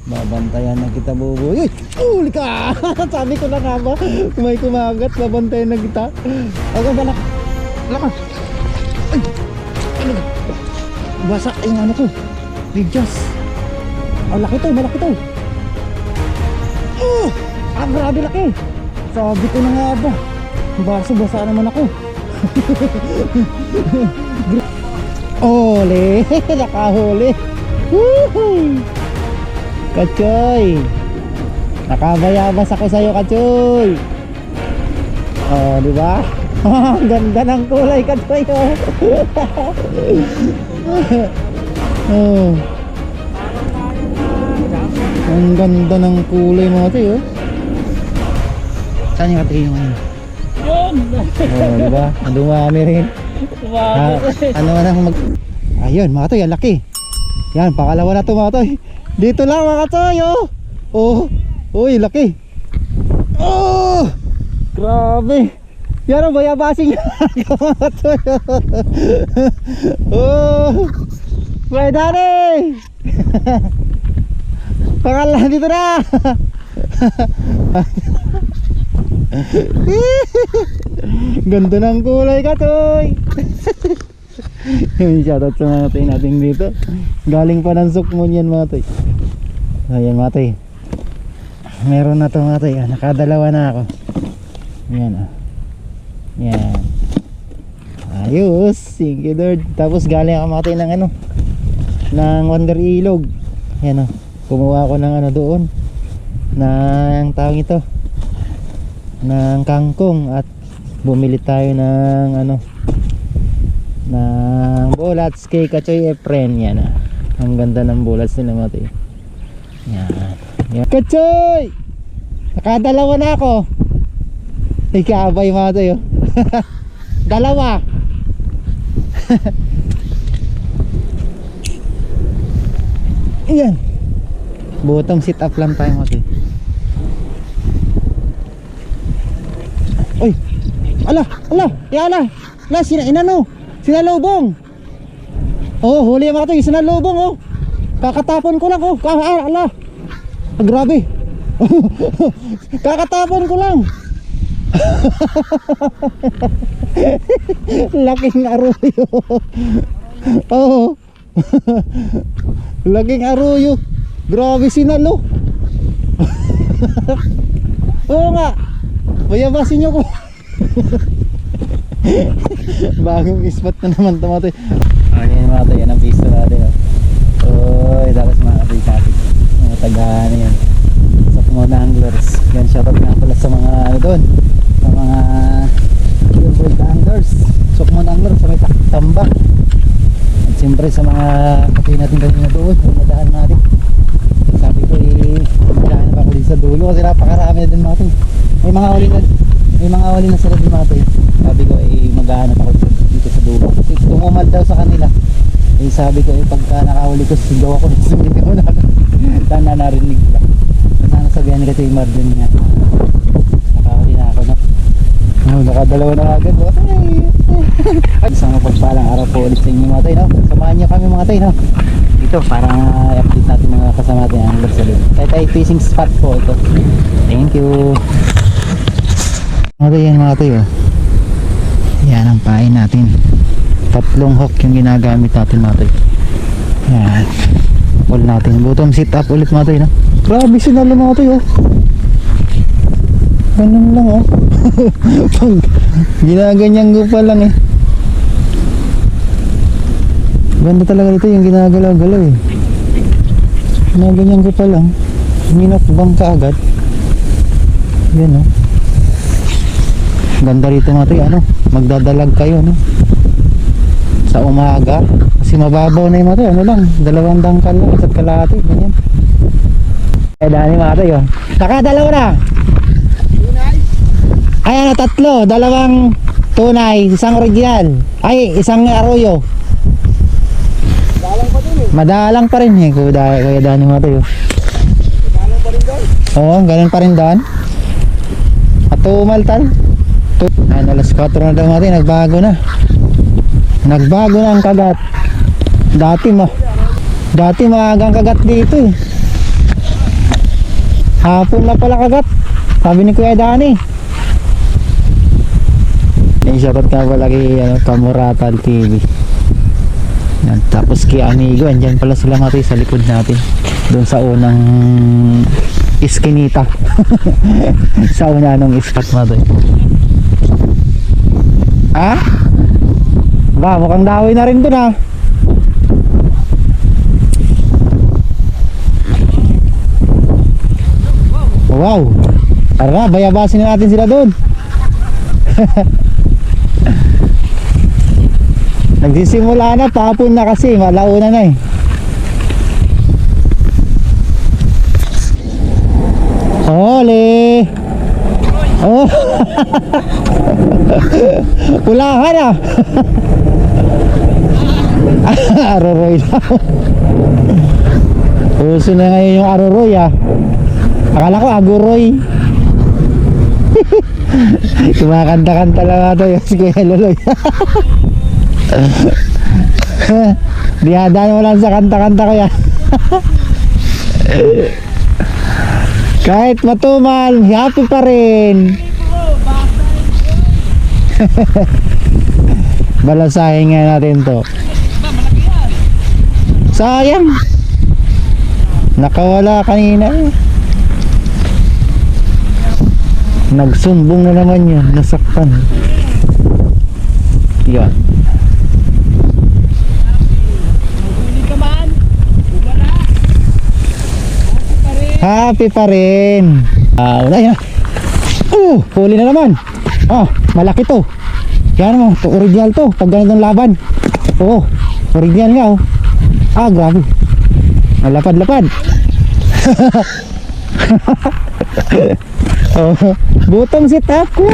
Babantayan na kita, buboy. Uy! Huli ka! Sabi ko na nga ba, kung may kumagat, babantayan na kita. Ako ba na? Laka! Ay! Ano ba? Basa yung ano ko. Bidyas. Malaki to, malaki to. Oh! Ang grabe laki. Sabi ko na nga ba, basa naman ako. Ole! Nakahuli. Woohoo! Kachoy, nakabayabas ako sa'yo, Kachoy. Oh, di ba? Ganda ng kulay, Kachoy. Oh. Ang ganda ng kulay mo, Kachoy. Saan yung Kachoy yung ano? Yun! Oh, di ba? Dumami rin. Ano man ang Ayun, mga Kachoy, ang laki. Yan, pangalawa na ito, mga Kachoy. Dito lang, mga Kachoy, oh. Oh, uy, laki. Oh, grabe. Yan ang bayabasing mga Kachoy. Oh, may dani. Pangalan dito na. Ganda ng kulay, Kachoy. Yung shoutout sa mga Tay natin dito. Galing pa ng Sukmon yan, mga Tay. Ayan, mga Tay. Meron na to, mga Tay. Nakadalawa na ako. Yan, ah. Yan. Ayos. Thank you, Lord. Tapos galing ako, mga Tay, ng ano, ng Wonder Ilog. Yan, ah. Kumuha ako ng ano doon, ng tawag ito, ng kangkong. At bumili tayo ng ano, ng bullets kay Kachoy Efren. Yan, ah. Ang ganda ng bullets nila, mga Tay. Yan. Yan. Kachoy! Nakadalawa na ako. Ikabay, mga Tay, oh. Dalawa. Yan. Butong sit up lang tayo, mga Tay. Uy! Ala! Ala! Ala! Ala! Inano? Sinalubong. Oh, huli mga Tay, sinalubong, oh. Kakatapon ko lang, oh. Ala. Grabe. Kakatapon ko lang. Laking aruyo. Oh. Laking aruyo. Grabe, sinalo. Oo nga. Bayabasin nyo ko. Bagong spot na naman ito, mga Tay. Ayan, mga Tay, yan ang pisto natin, oh. Uy, dapat mga Tay natin, mga tagahan na yan sa Sukmon Anglers. Yan, shoutout nga pala sa mga ano doon, sa mga Gilbert Anglers, Sukmon Anglers sa may Tambak. At siyempre sa mga Kachoy natin kanina doon, yung nadaan natin. Sabi ko, madaan na ako din sa dulo kasi napakarami na din, mga Tay. May mga huli na sila din, mga Tay. Sabi ko, maghahanap ako dito sa dulo kasi tumumal daw sa kanila. Sabi ko, pagka nakahuli ko, sigaw ako, sumigaw na ako. Sana narinig ba? Sana sabihan nila ito yung Marlon nga, nakahuli na ako, no? Nakadalawa na agad, no? Isang mapagpalang araw po ulit sa inyo, mga Tay, no? Samahan nyo kami, mga Tay, no? Ito, para i-update natin mga kasama natin ang angler sa loob. Tay fishing spot po ito. Thank you. Mga Tay, yan, mga Tay, oh. Yan ang pain natin. 3 hook yung ginagamit natin, mga Tay. Yan. Pull natin. Bottom sit up ulit, mga Tay, no? Grabe sinalo, mga Tay, oh. Ganun lang, oh. Pag ginaganyan ko pa lang, eh. Ganda talaga dito yung ginagalaw-galaw, eh. Ginaganyan ko pa lang. Minokbang ka agad. Yan, oh. Ganda rito, mga Tay, ano? Magdadalag kayo, no? Sa umaga kasi mababaw na yung, mga Tay, ano lang, 2 dangkal lang, 1 kalahati, ganyan. Dani, mga Tay, oh. Nakadalawa na. Ay, ano, 3, 2 tunay, 1 original, ay 1 arroyo. Madalang pa din, eh. Madalang pa rin, eh, Kuya Dani, mga Tay, oh. Madalang pa rin doon. Oo, ganun pa rin doon. Atumaltal. Ano, alas 4 na daw, mga Tay, nagbago na ang kagat. Dati maagang kagat dito, eh. Hapon na pala kagat. Sabi ni Kuya Dani. Yung shoutout nga pala kay Kamuratan TV. Yan. Tapos kay Amigo, andyan pala sila mga sa likod natin. Doon sa unang iskinita. Sa una nung ispat mo doon. Ha? Ba, mukhang daway na rin doon ha. Wow. Tara, bayabasin na natin sila doon. Nagsisimula na, papon na kasi, malauna na eh. Huli! Oh! Pulahan ah! Aroroy daw. Uso na ngayon yung aroroy ah. Akala ko aguroy. Kumakanta-kanta lang ito yung si Kuya Loloy. Dihadaan mo lang sa kanta-kanta ko yan. Kahit matumal, happy pa rin. Balasahin nga natin to. Sayang. Nakawala kanina. Nagsumbong na naman yun. Nasaktan. Yan. Happy pa rin. Wala yan. Huli na naman. Malaki to. Yan mo, to original to. Pag ganitong laban. Original nga oh. Grabe. Malapad-lapad. Butong sit up ko.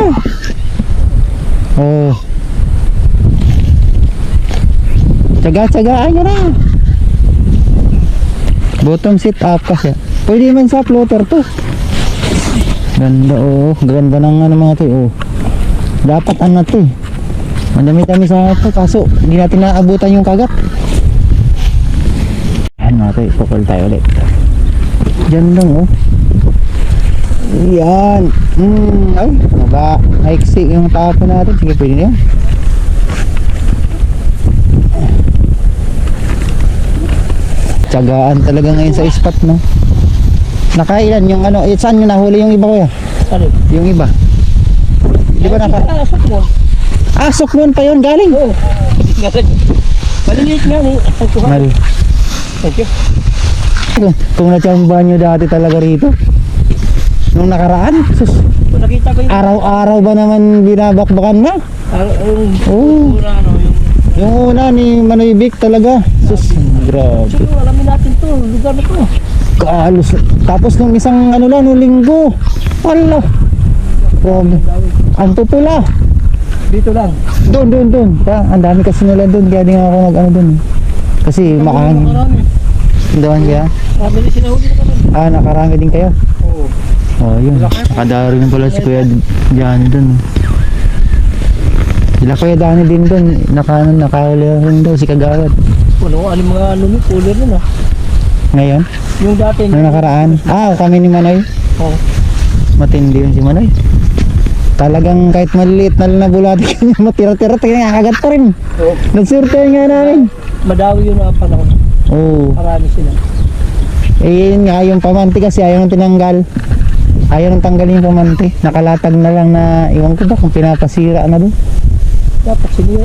Tsaga-tsagaan nyo na. Bottom sit up kasi. Pwede man sa floater to. Ganda ganda ng mga to Dapat to eh. Mandami-dami sa ito kaso hindi natin naabutan yung kagat. Yan mga to, ipukul tayo ulit. Diyan lang Yan. Ay, maiksi yung tapo natin. Sige, pwede na yan. Tsagaan talaga ngayon sa spot, no? Nakailan yung saan nyo nahuli yung iba, kuya? Yung iba. Di ba Sukmon. Sukmon pa yun, galing? Oo. Maliliit nga ni. Thank you. Kung natsambahan nyo dati talaga rito nung nakaraan, sus, nakita ko yung araw-araw ba naman binabakbakan na? Yung una ni Manoy Vic talaga. Sus, grabe. Siguro alamin natin to, lugar na to. Kalos. Tapos nung isang nung linggo. Wala. Grabe. Ang pupula. Dito lang. Doon. Ang dami kasi nila doon. Kaya di nga ako doon. Kasi makahangin. Doon kaya? Marami din sinahuli na kami. Nakarami din kayo? Oo. Yun. Nakadaro rin pala si Kuya Johnny doon. Sila Kuya Dani din doon. Nakahuli rin daw si Kagawad. Alin mga cooler nun Ngayon? Yung dati. Nung nakaraan? Kami ni Manoy? Oo. Matindi yun si Manoy. Talagang kahit maliliit na lang na bulati matira-tira nakakagat pa rin. Oo. Nagsurte nga namin. Madawi yun na panahon. Oo. Marami sila. Yun nga, yung pamanti kasi ayaw nang tinanggal. Ayaw nang tanggalin yung pamanti. Nakalatag na lang na, iwan ko ba kung pinapasira na doon. Dapat sinira.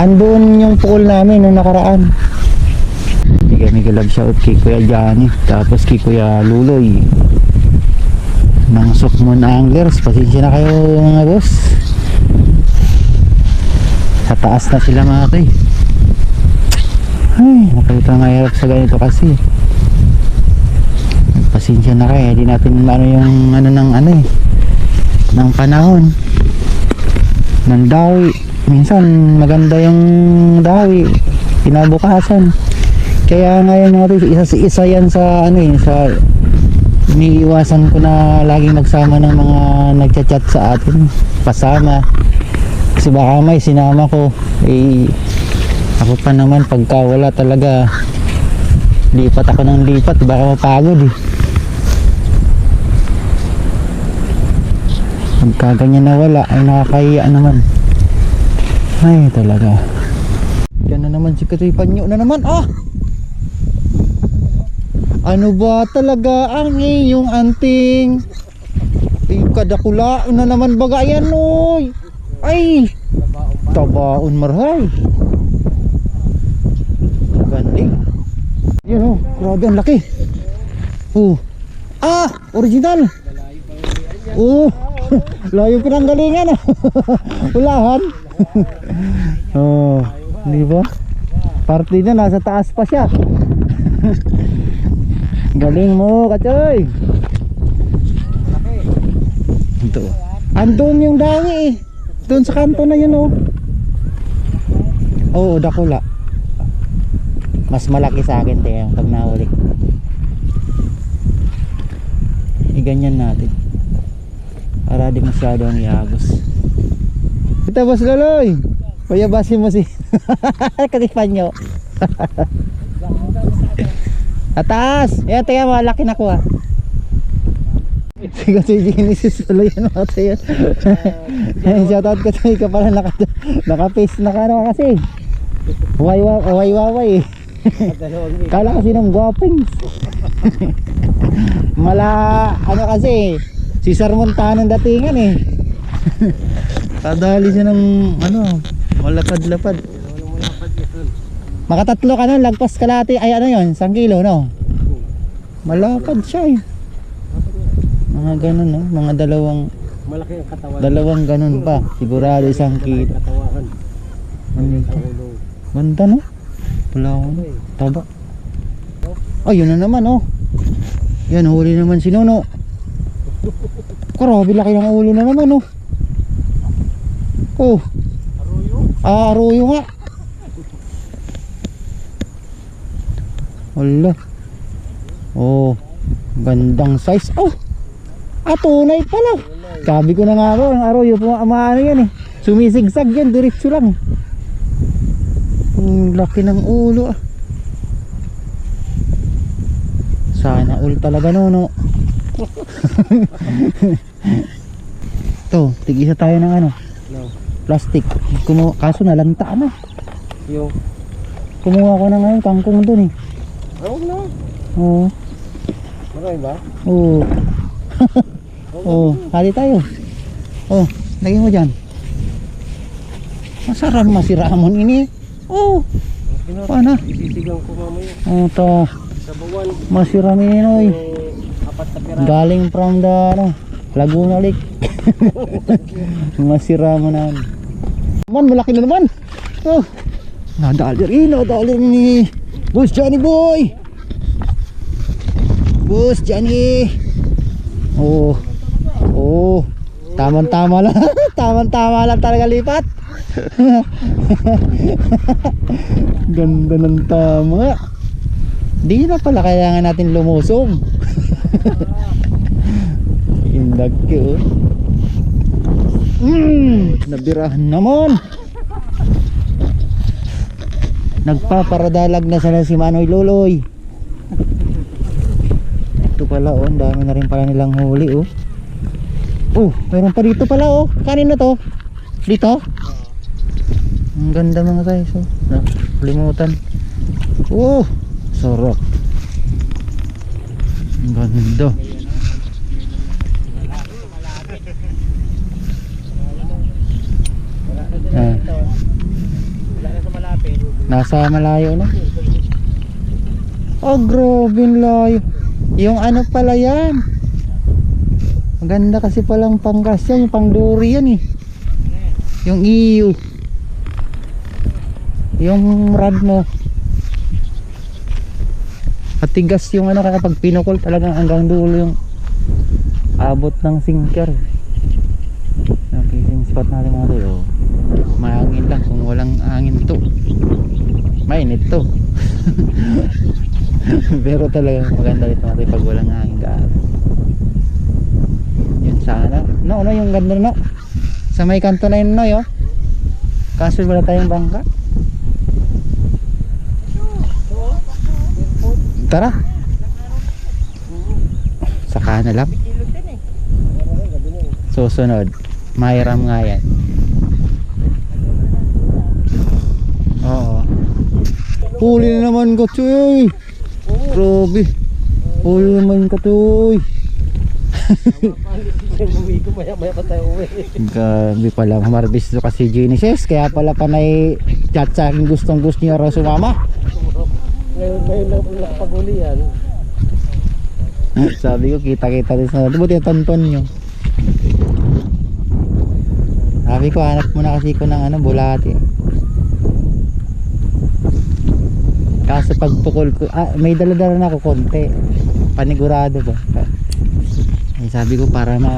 Andun yung pool namin nung nakaraan. Bigyan ni shout kay Kuya Johnny. Tapos kay Kuya Luloy ng Sukmon Anglers. Pasensya na kayo mga boss. Sa taas na sila mga kay. Ay, nakalita nga hirap sa ganito kasi. Pasensya na kayo. Hindi natin yung ng panahon. Ng dawi. Minsan maganda yung dawi. Kinabukasan. Kaya ngayon natin isa yan sa sa iniiwasan ko na laging magsama ng mga nagchat-chat sa atin. Pasama. Kasi baka may sinama ko. Ako pa naman pagka wala talaga lipat ako ng lipat. Baka mapagod Pagkaganyan na wala ay nakakahiya naman. Ay talaga. Yan na naman si Katoy, panyo na naman. Ano ba talaga ang iyong anting? Ay kadakula na naman baga yan oy. Ay tabaon marhay. Ganding. Yan grabe ang laki. Original. Layo pinanggalingan. Ulahan. Di ba? Parte na nasa taas pa siya. Galing mo, Kachoy. Ito. Andun yung dami Doon sa kanto na yun dakula. Mas malaki sa akin yung pag nahuli. Ganyan natin para di masyadong iagos. Kita Boss Loloy, payabasin mo si Katipan nyo. Ataas! Yan, tingnan mo, laki na ko Sige si Genesis Loloy, ano kasi yan. Shoutout ka sa ika pala naka-face ano kasi Way kala kasi ng guwapings. Ano kasi si Sir Montano datingan kadali siya ng malapad-lapad. Makatatlo ka na, lagpas kalati ay yun, 1 kilo malapad siya mga ganun mga dalawang Malaki ang katawan. Dalawang ganun pa. Sigurado 1 kilo. Ganda no? Wala ko. Taba. Yun na naman Yan, huli naman si Nono. Grabe laki ng ulo na naman Arroyo nga. Wala. Gandang size. Tunay pala. Sabi ko na nga ang arroyo maano yan sumisigsag yan, diretso lang. Laki ng ulo Sana all talaga no. Tig-isa tayo ng plastic. Kaso nalanta na. Kumuha ko ng kangkong dun Huwag na. Marami ba? Hali tayo. Lagyan mo dyan. Masarap masiramon ini. Paano? Isisigang ko mamaya. Sa bawan. Masiramin Apat na pira. galing from the Laguna Lake. Masiraman na. Malaki na naman. Nadali ni Boss Johnny boy. Boss Johnny. Tama lang. Tama lang talaga lipat. Ganda ng tama. Di na pala kailangan natin lumusong. Indag ko. Nabirahan naman. Nagpaparadalag na sana si Manoy Loloy. Ito pala ang dami na rin pala nilang huli meron pa dito pala kanino to? Dito? Ang ganda mga guys limutan. Sarap. Ang ganda. Nasa malayo na. Grabe layo. Yung pala yan. Maganda kasi palang panggas yan, yung pang durian yung iyo. Yung rad mo. Matigas yung kapag pinukol talagang hanggang dulo yung abot ng sinker. Yung fishing spot natin mga tayo. Mahangin lang, kung walang hangin to mainit to. Pero talaga maganda dito mga tayo pag walang hangin yun sana yung ganda sa may kanto na yun kaso wala tayong bangka. Tara saka na lang. So susunod. Mairam nga yan. Oo. Huli na naman ka, Choy. Grabe. Huli naman ka, Choy. Uwi ko, maya pa tayo uwi. Grabe pala, marbis to kasi Genesis. Kaya pala panay chat sa akin, gustong gusto niya raw sumama. Ngayon lang po nakapag-uli yan. Sabi ko, kita-kita rin sa buti yung tonton nyo. Sabi ko, hanap muna kasi ko ng bulati. Kaso pagpukol ko, may dala-dala na ako konti. Panigurado ba? Sabi ko para rin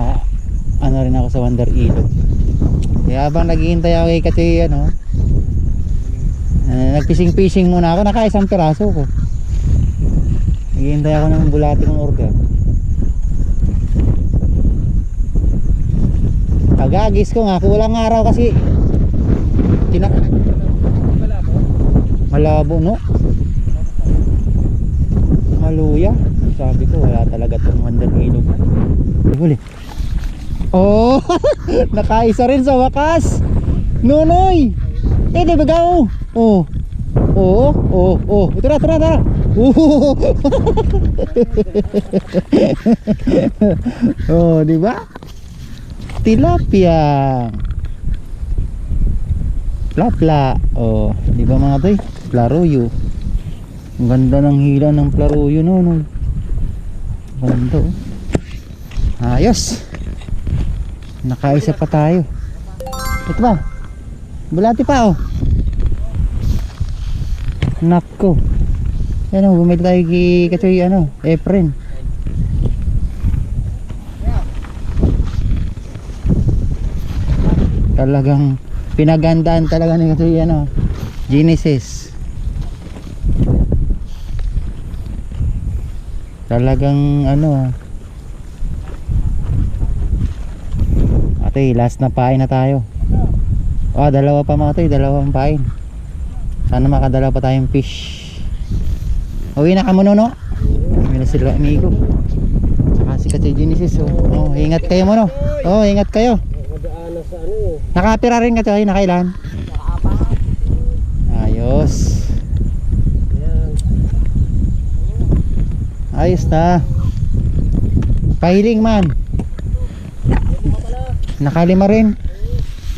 ako sa Wonder Ilog. Kaya habang naghihintay ako kasi nagpising-pising muna ako, naka-isang piraso ko. Naghihintay ako ng bulati kong order. Kagagis ko nga, kulang araw kasi malabo, no? Maluya. Sabi ko, wala talaga itong Wonder Ilog. Huli. Oh! Nakaisa rin sa wakas. Nonoy! Di ba gao? Oh. Oh. Tara. Oh, di ba? Tilapia. Plapla. Oh, di ba mga toy? Plaruyo. Ang ganda ng hila ng plaruyo, no. Ganda, oh. Ayos. Nakaisa pa tayo. Ito ba? Bulati pa, oh. Nako. Yan, oh, bumili tayo kasi Efren. Talagang pinagandaan talaga ni kasi Genesis. Talagang ate, last na pain na tayo. Dalawa pa mga tayo, dalawang pain. Sana makadala pa tayong fish. Uwi na ka muna, no? Uwi na sila amigo. Saka si kasi Genesis, oh. Ingat kayo muna. Oh, ingat kayo. Madaanan sa Nakapira rin ka tayo, nakailan? Ayos. Ayos na. Pahiling man. Nakalima rin.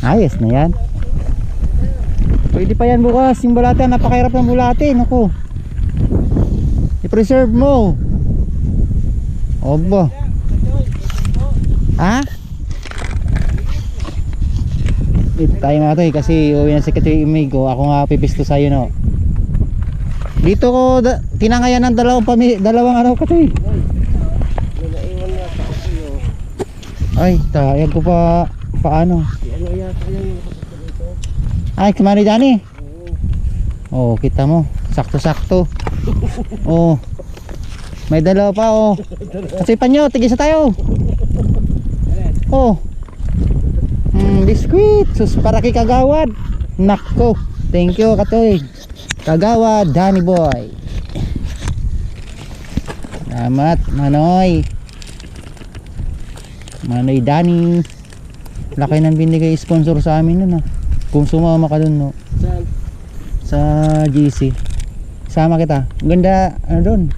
Ayos na yan. Pwede pa yan bukas. Yung bulate, napakahirap ng bulate. Naku, i-preserve mo. Obo. Ha? Dito tayo mga to kasi uwi na si Katoy Imigo. Ako nga pipisto sa'yo, no. Dito ko tinangayan ng dalawang Katoy. naiwan yata ako sa'yo. Ay, tayag ko pa paano. Yata yung dito. Ay, kumari Dani. Oh, kita mo. Sakto-sakto. Oh. May dalawa pa, oh. Kasi panyo, tigisa tayo. Oh. Biskuit. Sus, para kay Kagawad. Nako. Thank you, Katoy. Kagawad, Danny boy. Salamat, Manoy. Manoy Danny. Laki ng binigay sponsor sa amin nun, kung sumama ka dun, no. Saan? Sa GC. Sama kita. Ganda, dun.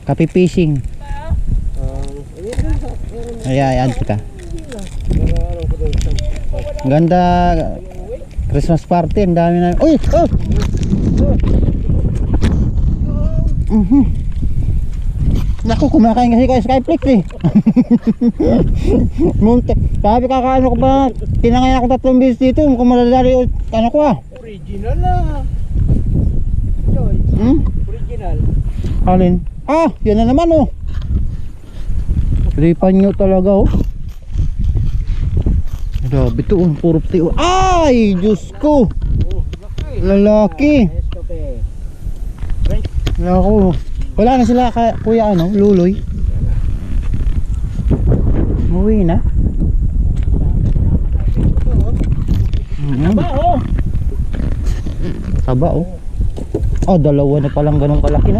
Kape fishing. Ayan kita. Ganda. Christmas party. Ang dami na. Uy! Oh! Naku, kumakain kasi kayo Skyflix Munti. Sabi kakaano ko ba, tinangayan ako 3 beses dito. Kung madadali ko Original na. Joy. Original. Alin? Yan na naman, oh. Ripan nyo talaga, oh. Grabe to, puro pti. Ay, Diyos ko. Lalaki. Naku. Wala na sila kuya Luloy. Umuwi na. Taba, oh. Dalawa na palang ganun kalaki na.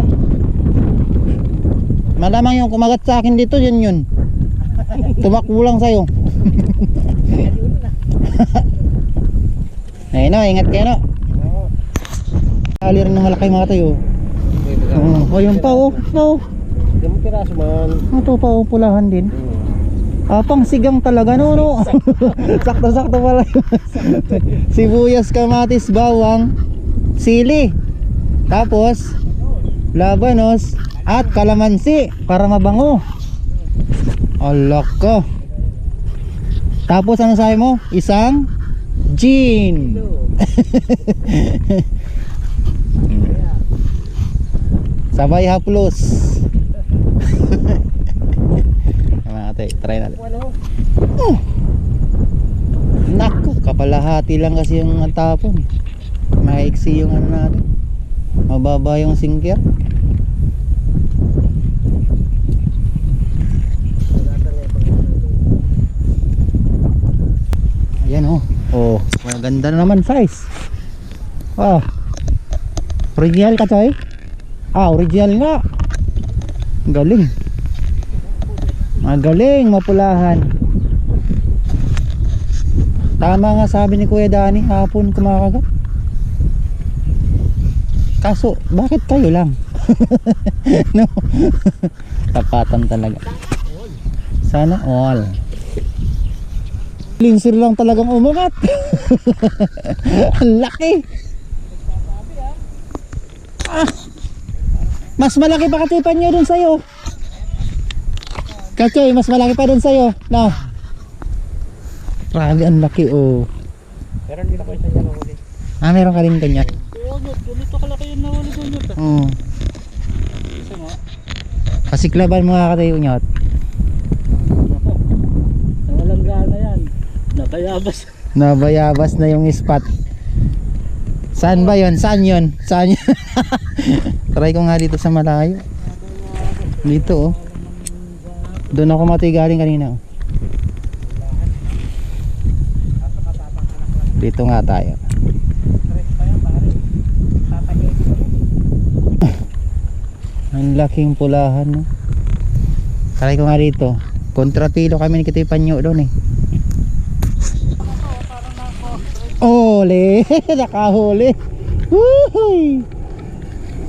Malamang yung kumagat sa akin dito, yun. Tumakbo lang sa'yo. Ayun no, ingat kayo no. Oo. Ali rin ng malaki mga tayo. Oh, yun pa oh. Oh. Ilang piraso man. Ito pa oh, pulahan din. Pang sigang talaga no no. Sakto-sakto pala. Sibuyas, kamatis, bawang, sili. Tapos labanos at kalamansi para mabango. Alak ko. Tapos ano sabi mo? Isang gin. Sabay haplos. Natin, try natin. Naku, kapalahati lang kasi yung tapon. Maiksi yung ano natin. Mababa yung sinker. Ayan oh. Oh, maganda na naman size. Ah. Original ka, Choy? Original nga. Galing. Magaling, mapulahan. Tama nga sabi ni Kuya Dani, hapon kumakagat. Kaso, bakit kayo lang? No. Tapatan talaga. Sana all. Linser lang talagang umangat. Ang laki. Mas malaki pa katipan nyo dun sa'yo. Kachoy, mas malaki pa dun sa'yo. No. Grabe, ang laki oh. Pero hindi na ko isa niya mahuli. Meron ka rin kanya. Oo, ganito kalaki yung nahuli ko nyo. Oo. Isa nga. Pasiklaban mga katayo nyo. Ako. Nawalang gana yan. Nabayabas. Nabayabas na yung spot. Saan ba yun? Saan yun? Saan yun? Try ko nga dito sa malayo. Dito oh. Doon ako matigaling kanina oh. Dito nga tayo. Ang laking pulahan no? Try ko nga dito. Kontrapilo kami ni Kitoy Panyo doon eh. Ole! Nakahuli! Woohoo!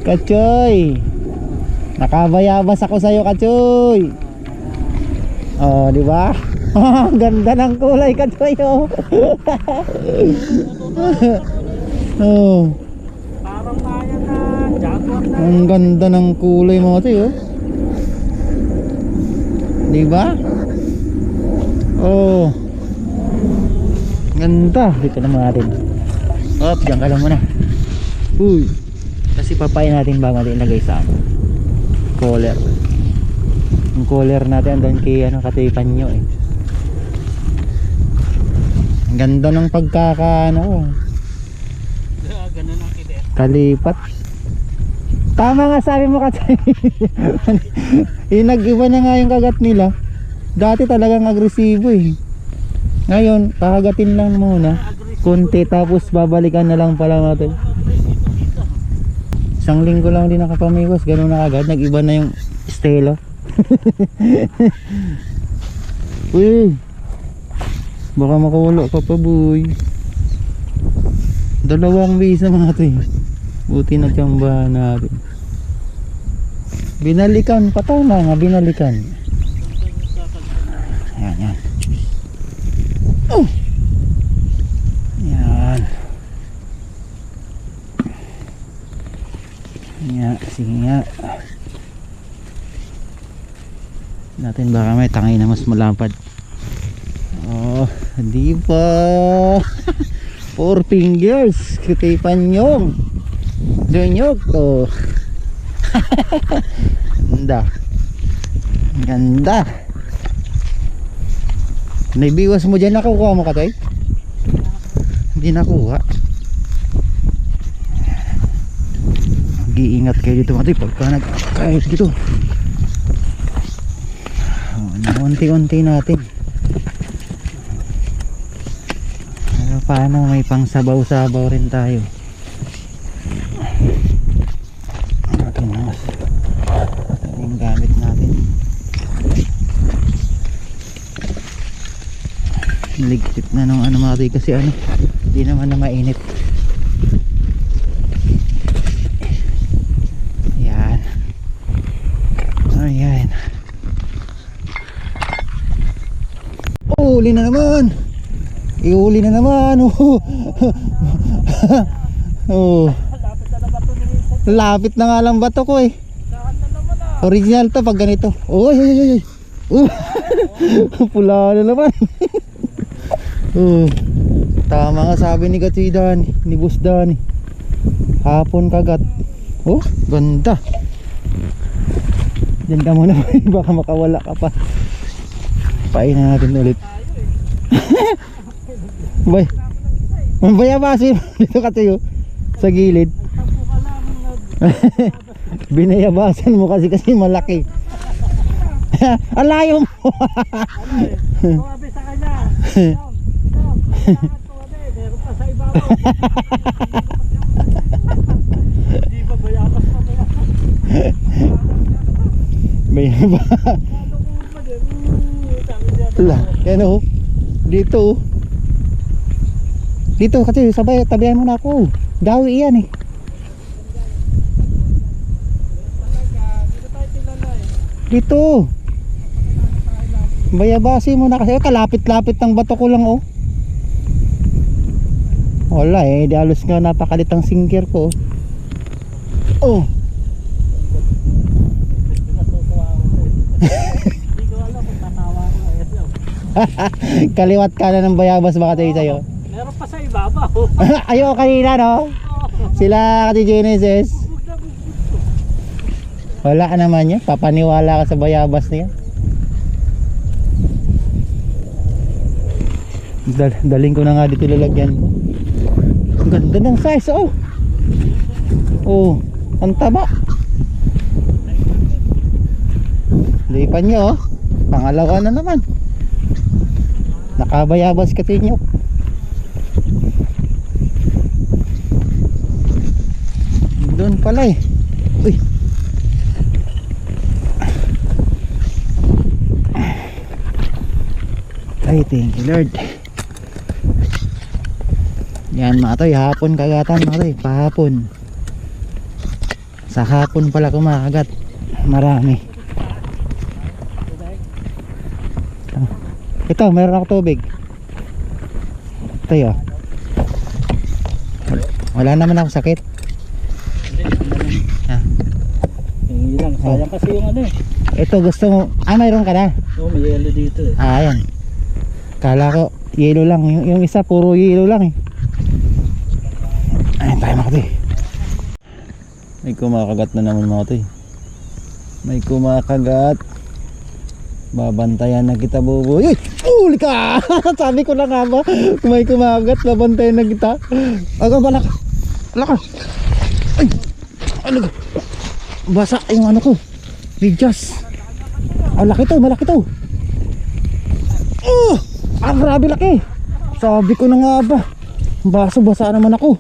Kachoy! Nakabayabas ako sa'yo, Kachoy! Oh, di ba? Ganda ng kulay, Kachoy oh! Oh. Parang kaya na. Jaguar na. Ang ganda ng kulay mo ito oh. Di ba? Oh. Ganda. Dito naman natin. Op, diyan ka lang muna. Uy. Kasi papain natin bago natin ilagay sa collar. Yung collar natin andun kay katipan nyo eh. Ang ganda ng pagkakaano. Ganun ang kider. Kalipat. Tama nga sabi mo kasi. Nag-iba na nga yung kagat nila. Dati talagang agresibo eh. Ngayon, kakagatin lang muna. Kunti tapos babalikan na lang pala natin. Isang linggo lang din nakapamigos. Ganun na agad. Nag-iba na yung estilo. Uy. Baka makulo ka pa boy. 2 bisa mga ito eh. Buti nagkambahan natin. Binalikan. Patama nga binalikan. Yan yan. Yan. Yan. Sige nga. Natin baka may tangay na mas malapad. Oh, di ba? 4 fingers. Kutay Panyong. Dunyog to. Ganda. Ganda. Naibiwas mo dyan. Nakukuha mo ka tayo? Hindi nakuha. Mag-iingat kayo dito mga tayo pagka nagkakait dito. Unti-unti natin. Pero paano may pang sabaw-sabaw rin tayo. Ito yung gamit natin. Ligpit na nung ano mga tay, kasi ano, di naman na mainit. Yan. Ayan. Oh, uli na naman. Iuli na naman. Oh. Oh. Lapit na nga lang bato ko eh. Original to pag ganito. Oh, ay, ay, ay. Oh. Pula na naman. Oh. Tama nga sabi ni Katsi Dani, ni Boss Dani. Hapon kagat. Oh, ganda. Diyan ka muna, baka makawala ka pa. Painan natin ulit. Bay. Mabayabasin dito kasi sa gilid. Binayabasan mo kasi malaki. Ang layo mo. Tumabi sa kanya. Meron pa sa ibabaw. Hindi ba bayabas pa ba? Bayaba. Yan oh. Dito oh. Dito kasi sabay tabihan mo na ako. Dawi yan eh. Dito. Bayabasi mo na kasi kalapit-lapit ng bato ko lang oh. Wala eh, di alos nga napakalitang sinker ko. Oh. Hindi ko alam kung tatawa ko ngayon. Kaliwat ka na ng bayabas baka tayo sa'yo. Meron pa sa ibabaw. Ayo kanina no. Sila kasi Genesis. Wala naman yan, papaniwala ka sa bayabas niya. Daling ko na nga dito lalagyan ko. Ang ganda ng size oh. Oh, ang taba. Lipan nyo oh. Pangalawa na naman. Nakabayabas kasi nyo. Doon pala eh. Uy. Ay, thank you Lord. Yan mga toy, hapon kagatan mga toy, pahapon. Sa hapon pala kumakagat. Marami. Ito, meron ako tubig. Ito yun. Wala naman ako sakit. Ha? Hindi lang, sayang kasi yung ano eh. Ito gusto mo, mayroon ka na. Oo, may yellow dito eh. Ayan. Kala ko yellow lang, yung isa puro yellow lang eh. Ayan tayo mga toy. May kumakagat na naman mga toy. May kumakagat. Babantayan na kita buboy. Uy! Uli ka! Sabi ko na nga ba, kung may kumakagat, babantayan na kita. Aga ba laka? Laka! Ay! Ano ka? Basa yung ano ko. Medyas. Malaki to, malaki to. Oh! Ang grabe laki. Sabi ko na nga ba, baso basa naman ako.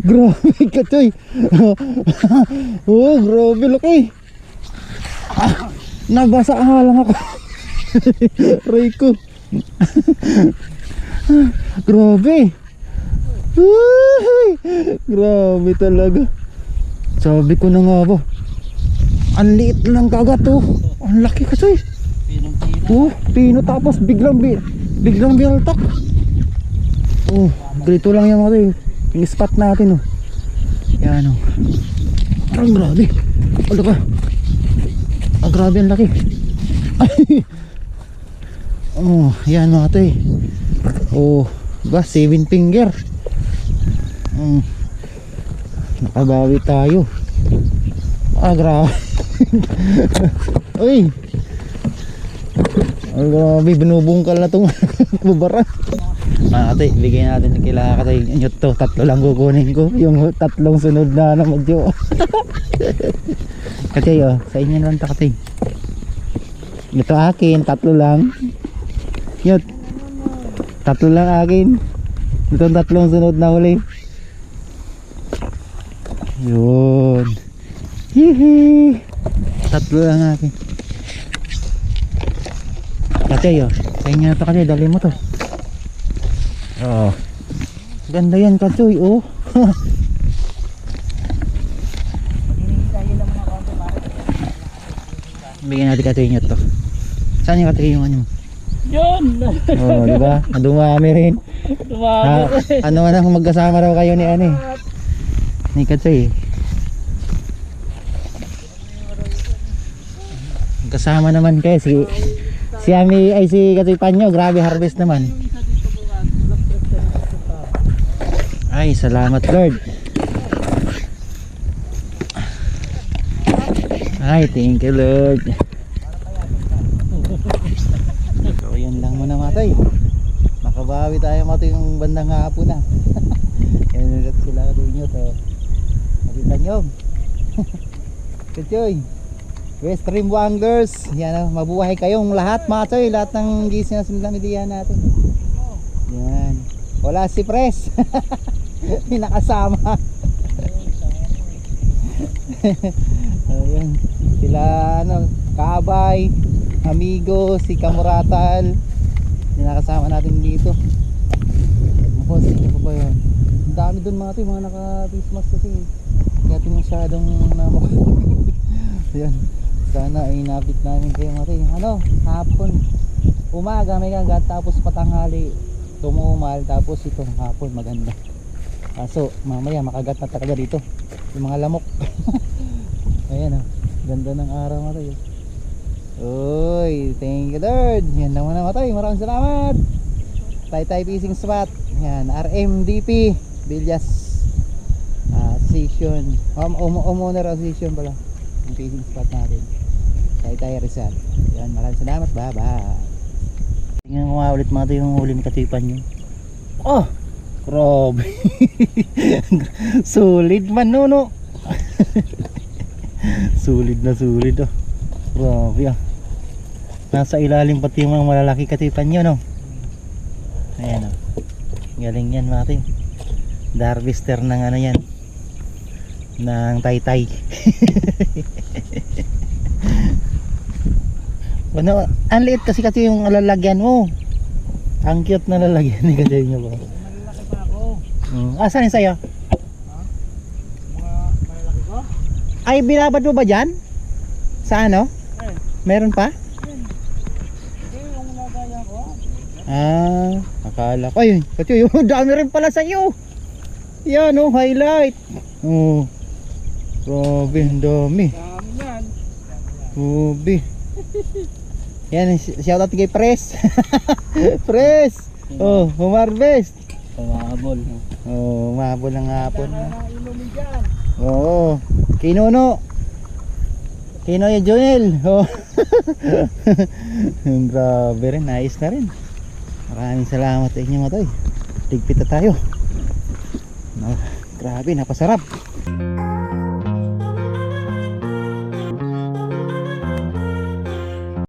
Grabe ka choy. Oh, grabe laki. Nabasa nga lang ako. Ray ko. Grabe. Grabe talaga. Sabi ko na nga ba, ang liit lang kagat oh. Ang laki ka choy. Oh, pino tapos biglang binaltak. Oh, ganito lang yan mga tayo. Yung spot natin oh. Yan oh. Ang grabe. Ano ka? Ang grabe ang laki. Oh, yan mga tayo. Oh, ba 7 finger. Nakabawi tayo. Ah, grabe. Uy. Ang grabe, binubungkal na itong bubaran. Mga katay, bigyan natin kila katay nyot to. Tatlo lang kukunin ko. Yung tatlong sunod na medyo. Katay oh, sa inyo naman ta katay. Ito akin, tatlo lang. Nyot. Tatlo lang akin. Itong tatlong sunod na huli. Yun. Hihi. Tatlo lang akin. Katay oh, Kaya nga to kasi, dali mo to. Oh. Ganda yan Katsoy, oh. Bigyan natin Katsoy nyo to. Saan yung Katsoy yung ano? Yun! Oh, di ba? Dumami rin. Tumawag Ha, ano man ang magkasama raw kayo ni ano eh. Ni Katsoy. Kasama naman kayo si Ami ay si Katsoy Panyo, grabe harvest naman. Ay, salamat Lord. Ay, thank you Lord. So, yun lang muna Matoy. Makabawi tayo Matoy yung bandang hapon na. Kaya nagat sila Katsoy nyo to. Nakita nyo. Katsoy. West Rim Wanglers. Yan, mabuhay kayong lahat Matoy. Lahat ng gising na sinilamidihan natin. Yan. Wala si Pres. Pinakasama. Ayun. Sila ano, Kabay, Amigo, si Kamuratal. Nakasama natin dito. Ako, sino pa ba yun? Ang dami dun mga ito, mga naka-Christmas kasi. Hindi natin masyadong namukha. Ayan. Sana ay napit namin kayo mga ito. Ano, hapon. Umaga may kagat, tapos patanghali tumumal, tapos itong hapon maganda. Kaso mamaya makagat na talaga dito yung mga lamok. Ayan, oh. Ganda ng araw mga tayo. Uy, thank you Lord. Yan lang muna mga tayo. Maraming salamat. Taytay Fishing Spot. Yan, RMDP Villas Association, Homeowner Association pala yung fishing spot natin. Taytay Rizal. Yan, maraming salamat. Bye bye. Tingnan ko nga ulit mga tayo yung huli ni Katipan yun. Oh, grabe. Solid man no. Sulit na sulit oh. Grabe ah. Nasa ilalim pati yung mga malalaki Katipan nyo no. Ayan oh. Galing yan mati. Darvister ng ano yan, ng Taytay. Ano, ang liit kasi yung lalagyan mo. Ang cute na lalagyan ni kasi nyo po. Malalaki pa ako. Asan yung sa'yo? Mga malalaki ko? Ay, binabad mo ba dyan? Sa ano? Eh, Meron pa? hindi yung lagayan ko. Ah, akala ko. Ay, kasi yung dami rin pala sa'yo. Yan oh, highlight. Oh, grabe, ang dami. Dami yan. Grabe. Yan, shoutout kay Pres. Pres. Oh, humarbest. Pumabol. Oh, mahabol ang hapon. Kailangan na inumin dyan. Oo. Kinuno. Kinoy Joel. Oh. Grabe rin, nice na rin. Maraming salamat sa inyo mga toy. Tigpit na tayo. No, grabe, napasarap.